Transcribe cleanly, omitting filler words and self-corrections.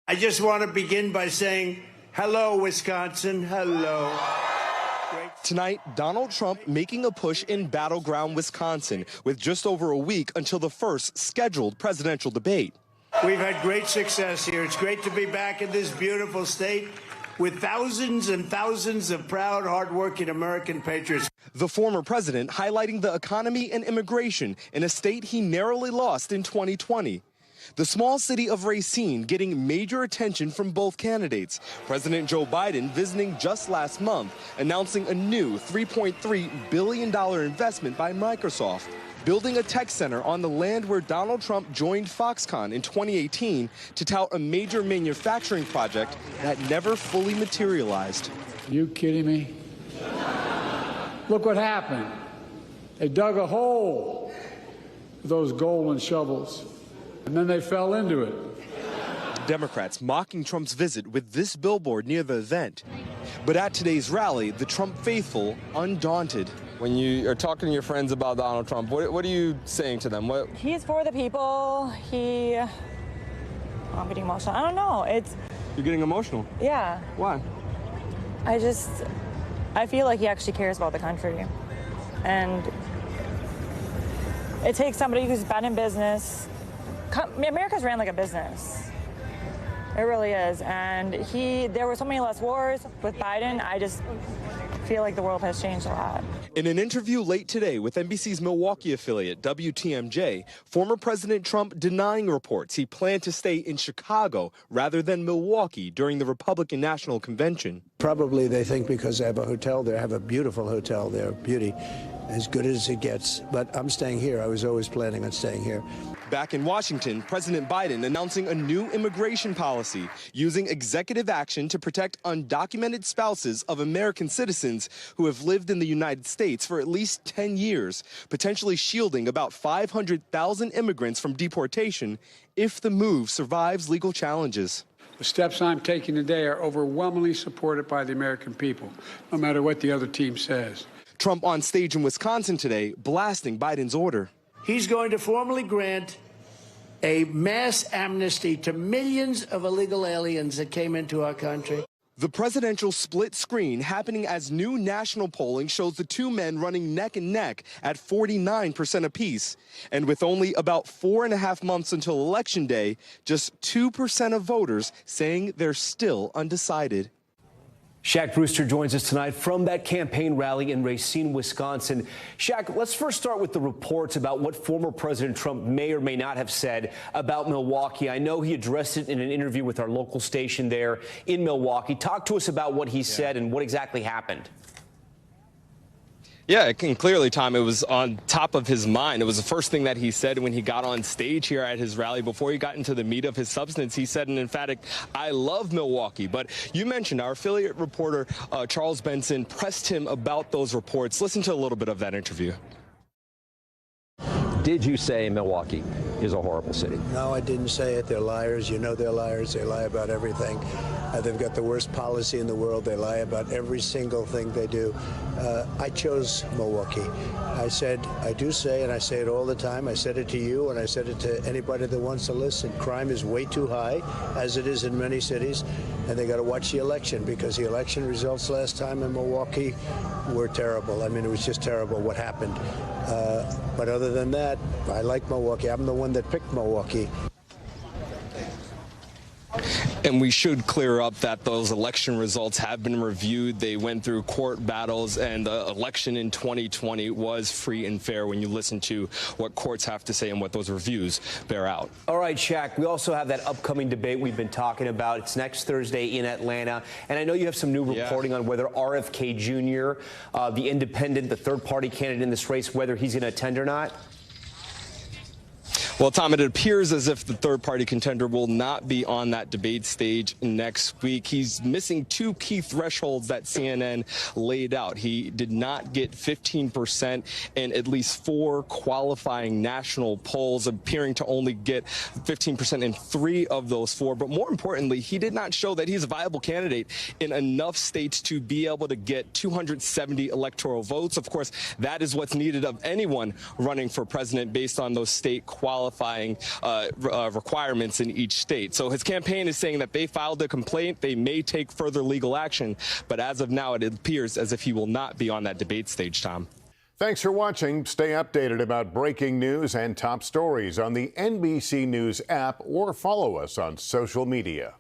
I just want to begin by saying, hello, Wisconsin, hello. Tonight, Donald Trump making a push in battleground Wisconsin with just over a week until the first scheduled presidential debate. We've had great success here. It's great to be back in this beautiful state with thousands and thousands of proud, hardworking American patriots. The former president highlighting the economy and immigration in a state he narrowly lost in 2020. The small city of Racine getting major attention from both candidates. President Joe Biden visiting just last month, announcing a new $3.3 billion investment by Microsoft, building a tech center on the land where Donald Trump joined Foxconn in 2018 to tout a major manufacturing project that never fully materialized. Are you kidding me? Look what happened. They dug a hole with those golden shovels. And then they fell into it. Democrats mocking Trump's visit with this billboard near the event. But at today's rally, the Trump faithful undaunted. When you are talking to your friends about Donald Trump, what are you saying to them? He's for the people. I'm getting emotional. I don't know. You're getting emotional? Yeah. Why? I feel like he actually cares about the country. And it takes somebody who's been in business. America's ran like a business. It really is. And there were so many less wars with Biden. I just feel like the world has changed a lot. In an interview late today with NBC's Milwaukee affiliate, WTMJ, former President Trump denying reports he planned to stay in Chicago rather than Milwaukee during the Republican National Convention. Probably they think because they have a hotel there, have a beautiful hotel there, beauty, as good as it gets. But I'm staying here. I was always planning on staying here. Back in Washington, President Biden announcing a new immigration policy, using executive action to protect undocumented spouses of American citizens who have lived in the United States for at least 10 years, potentially shielding about 500,000 immigrants from deportation if the move survives legal challenges. The steps I'm taking today are overwhelmingly supported by the American people, no matter what the other team says. Trump on stage in Wisconsin today, blasting Biden's order. He's going to formally grant a mass amnesty to millions of illegal aliens that came into our country. The presidential split screen happening as new national polling shows the two men running neck and neck at 49% apiece. And with only about 4.5 months until Election Day, just 2% of voters saying they're still undecided. Shaq Brewster joins us tonight from that campaign rally in Racine, Wisconsin. Shaq, let's first start with the reports about what former President Trump may or may not have said about Milwaukee. I know he addressed it in an interview with our local station there in Milwaukee. Talk to us about what he said and what exactly happened. Yeah, and clearly, Tom, it was on top of his mind. It was the first thing that he said when he got on stage here at his rally. Before he got into the meat of his substance, he said, and emphatic, I love Milwaukee. But you mentioned our affiliate reporter, Charles Benson, pressed him about those reports. Listen to a little bit of that interview. Did you say Milwaukee is a horrible city? No, I didn't say it. They're liars. You know they're liars. They lie about everything. They've got the worst policy in the world. They lie about every single thing they do. I chose Milwaukee. I said, I do say, and I say it all the time, I said it to you, and I said it to anybody that wants to listen. Crime is way too high, as it is in many cities, and they got to watch the election, because the election results last time in Milwaukee were terrible. I mean, it was just terrible what happened. But other than that, I like Milwaukee. I'm the one that picked Milwaukee. And we should clear up that those election results have been reviewed. They went through court battles, and the election in 2020 was free and fair when you listen to what courts have to say and what those reviews bear out. All right, Shaq, we also have that upcoming debate we've been talking about. It's next Thursday in Atlanta. And I know you have some new reporting on whether RFK Jr., the independent, the third-party candidate in this race, whether he's going to attend or not. Well, Tom, it appears as if the third-party contender will not be on that debate stage next week. He's missing two key thresholds that CNN laid out. He did not get 15% in at least 4 qualifying national polls, appearing to only get 15% in 3 of those 4. But more importantly, he did not show that he's a viable candidate in enough states to be able to get 270 electoral votes. Of course, that is what's needed of anyone running for president based on those state qualifying qualifying requirements in each state. So his campaign is saying that they filed a complaint. They may take further legal action. But as of now, it appears as if he will not be on that debate stage, Tom. Thanks for watching. Stay updated about breaking news and top stories on the NBC News app or follow us on social media.